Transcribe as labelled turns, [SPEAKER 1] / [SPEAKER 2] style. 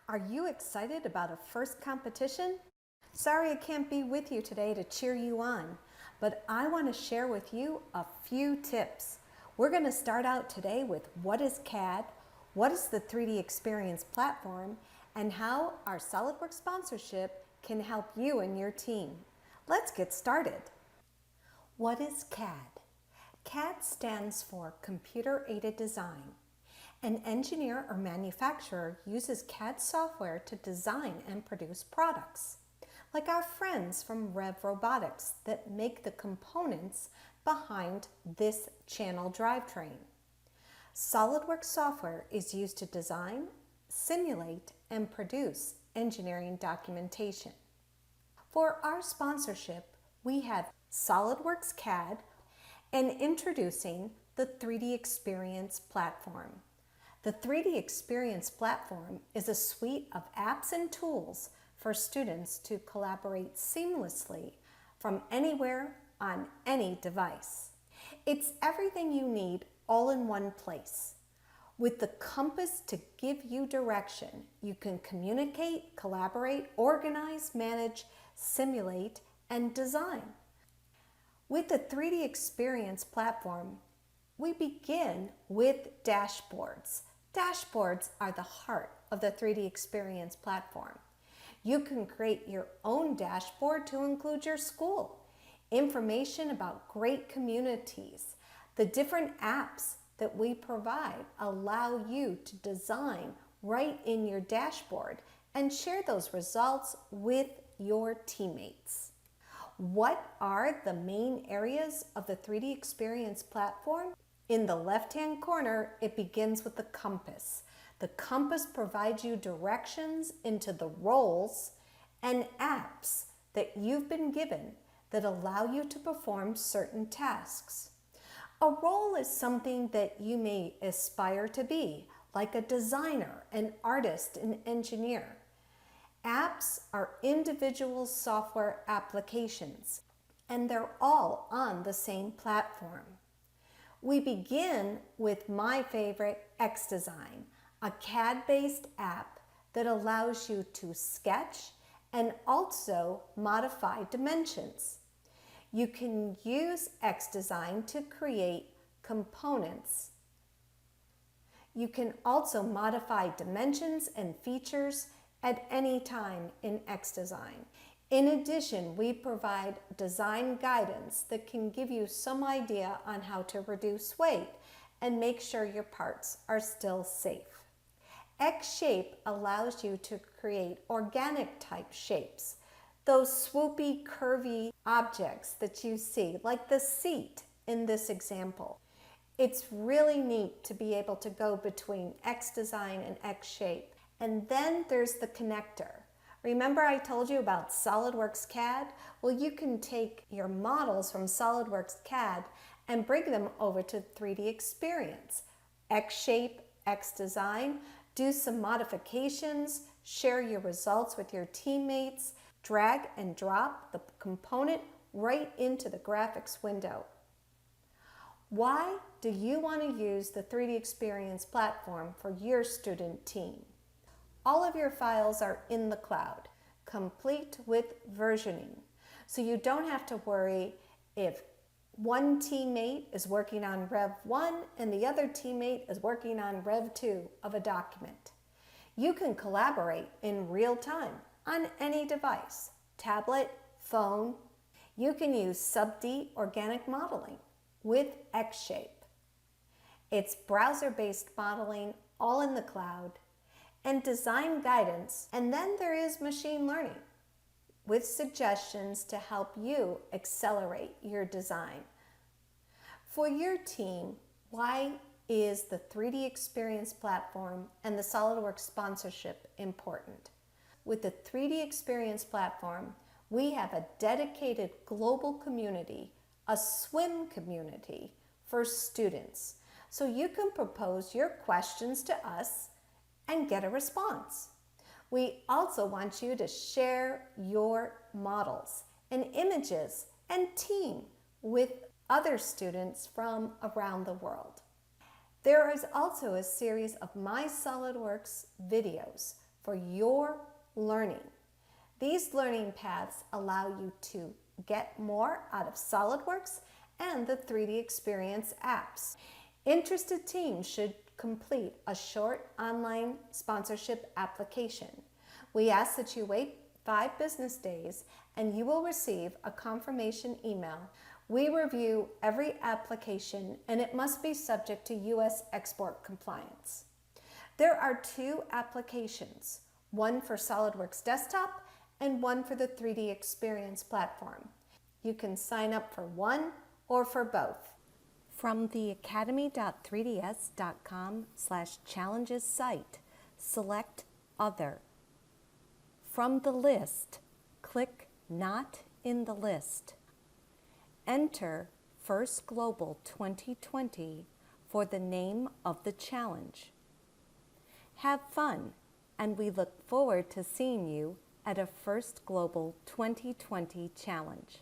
[SPEAKER 1] Are you excited about a first competition? Sorry I can't be with you today to cheer you on, but I want to share with you a few tips. We're going to start out today with what is CAD, what is the 3D Experience platform, and how our SolidWorks sponsorship can help you and your team. Let's get started. What is CAD? CAD stands for Computer Aided Design. An engineer or manufacturer uses CAD software to design and produce products, like our friends from Rev Robotics that make the components behind this channel drivetrain. SolidWorks software is used to design, simulate, and produce engineering documentation. For our sponsorship, we have SolidWorks CAD and introducing the 3D Experience platform. The 3D Experience platform is a suite of apps and tools for students to collaborate seamlessly from anywhere on any device. It's everything you need all in one place. With the compass to give you direction, you can communicate, collaborate, organize, manage, simulate, and design. With the 3D Experience platform, we begin with dashboards. Dashboards are the heart of the 3D Experience platform. You can create your own dashboard to include your school, information about great communities. The different apps that we provide allow you to design right in your dashboard and share those results with your teammates. What are the main areas of the 3D Experience platform? In the left-hand corner, it begins with the compass. The compass provides you directions into the roles and apps that you've been given that allow you to perform certain tasks. A role is something that you may aspire to be, like a designer, an artist, an engineer. Apps are individual software applications, and they're all on the same platform. We begin with my favorite, XDesign, a CAD-based app that allows you to sketch and also modify dimensions. You can use XDesign to create components. You can also modify dimensions and features at any time in XDesign. In addition, we provide design guidance that can give you some idea on how to reduce weight and make sure your parts are still safe. X-Shape allows you to create organic type shapes, those swoopy, curvy objects that you see, like the seat in this example. It's really neat to be able to go between XDesign and X-Shape. And then there's the connector. Remember I told you about SolidWorks CAD? Well, you can take your models from SolidWorks CAD and bring them over to 3D Experience. X-Shape, XDesign, do some modifications, share your results with your teammates, drag and drop the component right into the graphics window. Why do you want to use the 3D Experience platform for your student team? All of your files are in the cloud, complete with versioning. So you don't have to worry if one teammate is working on Rev 1 and the other teammate is working on Rev 2 of a document. You can collaborate in real time on any device, tablet, phone. You can use sub-D organic modeling with X-Shape. It's browser-based modeling all in the cloud, and design guidance, and then there is machine learning with suggestions to help you accelerate your design. For your team, why is the 3D Experience platform and the SolidWorks sponsorship important? With the 3D Experience platform, we have a dedicated global community, a swim community for students. So you can propose your questions to us and get a response. We also want you to share your models and images and team with other students from around the world. There is also a series of My SolidWorks videos for your learning. These learning paths allow you to get more out of SolidWorks and the 3D Experience apps. Interested teams should complete a short online sponsorship application. We ask that you wait 5 business days and you will receive a confirmation email. We review every application and it must be subject to U.S. export compliance. There are 2 applications, one for SolidWorks Desktop and one for the 3D Experience platform. You can sign up for one or for both. From the academy.3ds.com/challenges site, select Other. From the list, click Not in the List. Enter First Global 2020 for the name of the challenge. Have fun, and we look forward to seeing you at a First Global 2020 challenge.